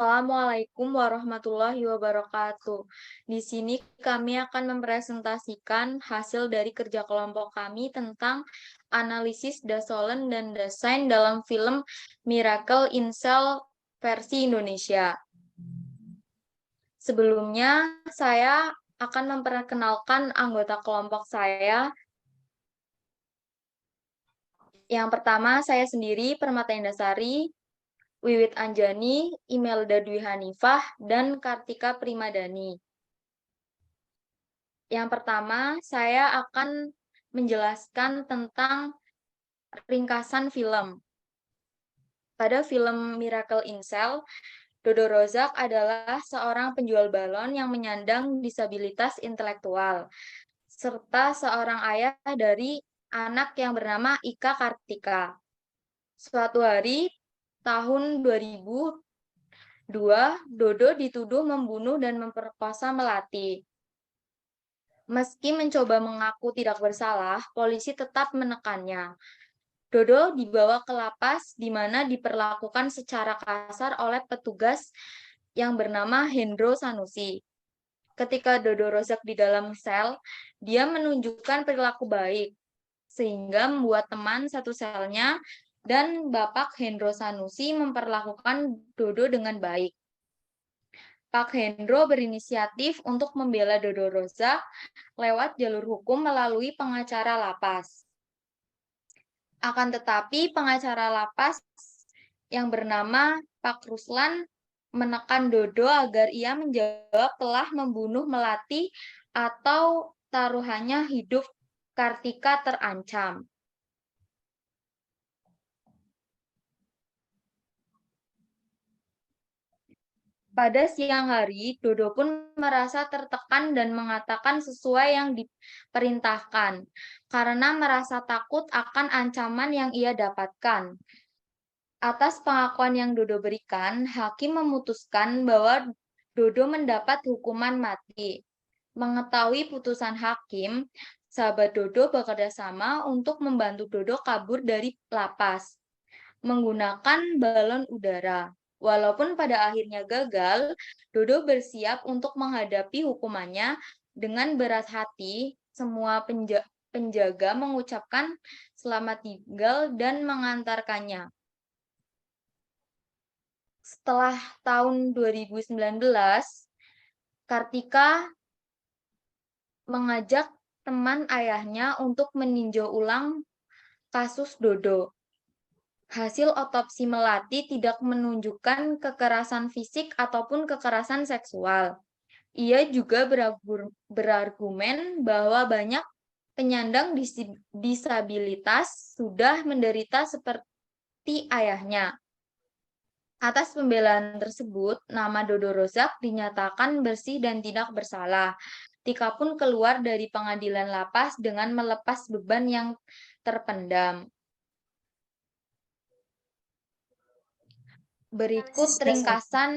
Assalamualaikum warahmatullahi wabarakatuh. Di sini kami akan mempresentasikan hasil dari kerja kelompok kami tentang analisis Dasolen dan Dasein dalam film Miracle in Cell versi Indonesia. Sebelumnya, saya akan memperkenalkan anggota kelompok saya. Yang pertama, saya sendiri, Permata Indasari, Wiwit Anjani, Imelda Dwi Hanifah, dan Kartika Primadani. Yang pertama, saya akan menjelaskan tentang ringkasan film. Pada film Miracle in Cell, Dodo Rozak adalah seorang penjual balon yang menyandang disabilitas intelektual, serta seorang ayah dari anak yang bernama Ika Kartika. Suatu hari, tahun 2002, Dodo dituduh membunuh dan memperkosa Melati. Meski mencoba mengaku tidak bersalah, polisi tetap menekannya. Dodo dibawa ke lapas di mana diperlakukan secara kasar oleh petugas yang bernama Hendro Sanusi. Ketika Dodo Rozak di dalam sel, dia menunjukkan perilaku baik, sehingga membuat teman satu selnya dan Bapak Hendro Sanusi memperlakukan Dodo dengan baik. Pak Hendro berinisiatif untuk membela Dodo Rozak lewat jalur hukum melalui pengacara lapas. Akan tetapi pengacara lapas yang bernama Pak Ruslan menekan Dodo agar ia menjawab telah membunuh Melati atau taruhannya hidup Kartika terancam. Pada siang hari, Dodo pun merasa tertekan dan mengatakan sesuai yang diperintahkan, karena merasa takut akan ancaman yang ia dapatkan. Atas pengakuan yang Dodo berikan, hakim memutuskan bahwa Dodo mendapat hukuman mati. Mengetahui putusan hakim, sahabat Dodo bekerja sama untuk membantu Dodo kabur dari lapas menggunakan balon udara. Walaupun pada akhirnya gagal, Dodo bersiap untuk menghadapi hukumannya dengan berat hati. Semua penjaga mengucapkan selamat tinggal dan mengantarkannya. Setelah tahun 2019, Kartika mengajak teman ayahnya untuk meninjau ulang kasus Dodo. Hasil otopsi Melati tidak menunjukkan kekerasan fisik ataupun kekerasan seksual. Ia juga berargumen bahwa banyak penyandang disabilitas sudah menderita seperti ayahnya. Atas pembelaan tersebut, nama Dodo Rozak dinyatakan bersih dan tidak bersalah. Tika pun keluar dari pengadilan lapas dengan melepas beban yang terpendam. Berikut ringkasan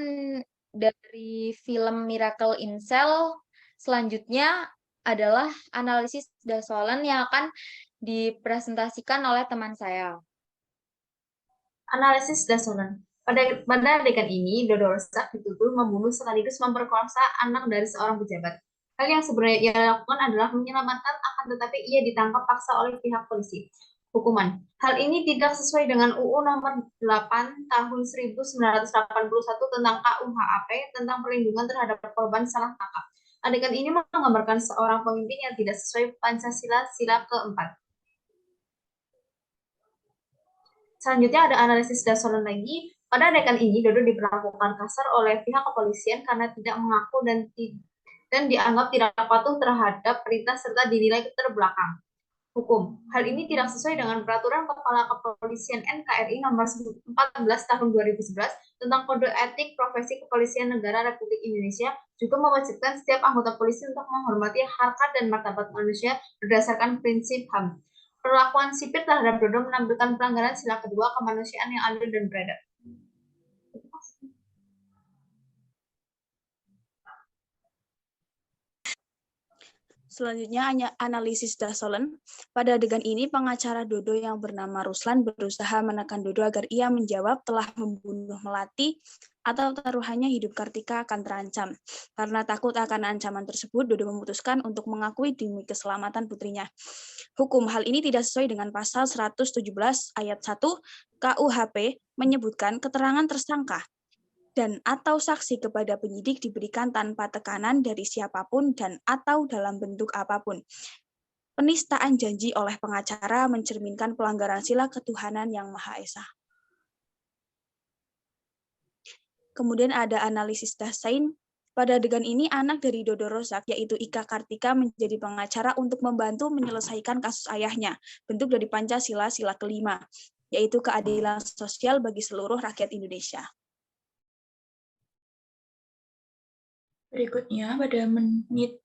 dari film Miracle in Cell. Selanjutnya adalah analisis Dasolen yang akan dipresentasikan oleh teman saya. Analisis Dasolen. Pada adegan ini, Dodo Rozak dituduh membunuh sekaligus memperkosa anak dari seorang pejabat. Hal yang sebenarnya ia lakukan adalah menyelamatkan, akan tetapi ia ditangkap paksa oleh pihak polisi. Hukuman. Hal ini tidak sesuai dengan UU nomor 8 tahun 1981 tentang KUHP tentang perlindungan terhadap korban salah tangkap. Adegan ini menggambarkan seorang pemimpin yang tidak sesuai Pancasila sila keempat. Selanjutnya ada analisis Dasolen lagi. Pada adegan ini, Dodo diperlakukan kasar oleh pihak kepolisian karena tidak mengaku dan dianggap tidak patuh terhadap perintah serta dinilai terbelakang. Hukum. Hal ini tidak sesuai dengan Peraturan Kepala Kepolisian NKRI nomor 14 tahun 2011 tentang Kode Etik Profesi Kepolisian Negara Republik Indonesia, juga mewajibkan setiap anggota polisi untuk menghormati harkat dan martabat manusia berdasarkan prinsip HAM. Perlakuan sipil terhadap Dodo menampilkan pelanggaran sila kedua kemanusiaan yang adil dan beradab. Selanjutnya, analisis Dasolen. Pada adegan ini, pengacara Dodo yang bernama Ruslan berusaha menekan Dodo agar ia menjawab telah membunuh Melati atau taruhannya hidup Kartika akan terancam. Karena takut akan ancaman tersebut, Dodo memutuskan untuk mengakui demi keselamatan putrinya. Hukum hal ini tidak sesuai dengan pasal 117 ayat 1 KUHP menyebutkan keterangan tersangka dan atau saksi kepada penyidik diberikan tanpa tekanan dari siapapun dan atau dalam bentuk apapun. Penistaan janji oleh pengacara mencerminkan pelanggaran sila ketuhanan yang Maha Esa. Kemudian ada analisis Dasein. Pada adegan ini, anak dari Dodo Rozak, yaitu Ika Kartika, menjadi pengacara untuk membantu menyelesaikan kasus ayahnya, bentuk dari Pancasila sila kelima, yaitu keadilan sosial bagi seluruh rakyat Indonesia. Berikutnya, pada menit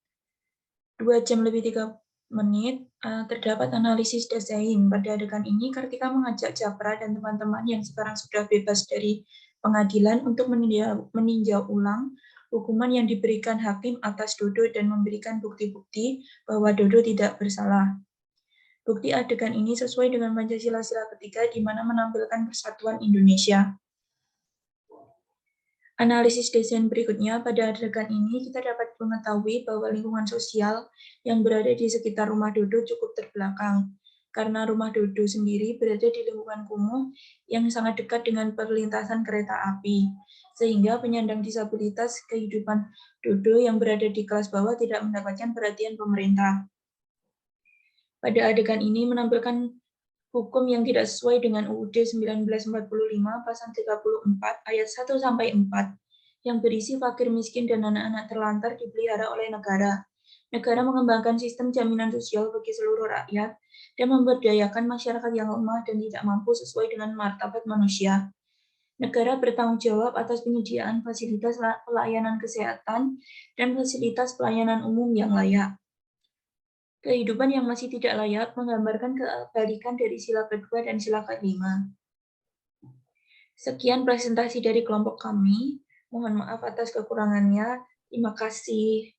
2 jam lebih 3 menit, terdapat analisis Dasein. Pada adegan ini, Kartika mengajak Japra dan teman-teman yang sekarang sudah bebas dari pengadilan untuk meninjau ulang hukuman yang diberikan hakim atas Dodo dan memberikan bukti-bukti bahwa Dodo tidak bersalah. Bukti adegan ini sesuai dengan Pancasila sila ketiga, di mana menampilkan persatuan Indonesia. Analisis desain berikutnya, pada adegan ini kita dapat mengetahui bahwa lingkungan sosial yang berada di sekitar rumah Dodo cukup terbelakang, karena rumah Dodo sendiri berada di lingkungan kumuh yang sangat dekat dengan perlintasan kereta api, sehingga penyandang disabilitas kehidupan Dodo yang berada di kelas bawah tidak mendapatkan perhatian pemerintah. Pada adegan ini menampilkan hukum yang tidak sesuai dengan UUD 1945 pasal 34 ayat 1-4 yang berisi fakir miskin dan anak-anak terlantar dipelihara oleh negara. Negara mengembangkan sistem jaminan sosial bagi seluruh rakyat dan memberdayakan masyarakat yang lemah dan tidak mampu sesuai dengan martabat manusia. Negara bertanggung jawab atas penyediaan fasilitas pelayanan kesehatan dan fasilitas pelayanan umum yang layak. Kehidupan yang masih tidak layak menggambarkan kebalikan dari sila kedua dan sila kelima. Sekian presentasi dari kelompok kami. Mohon maaf atas kekurangannya. Terima kasih.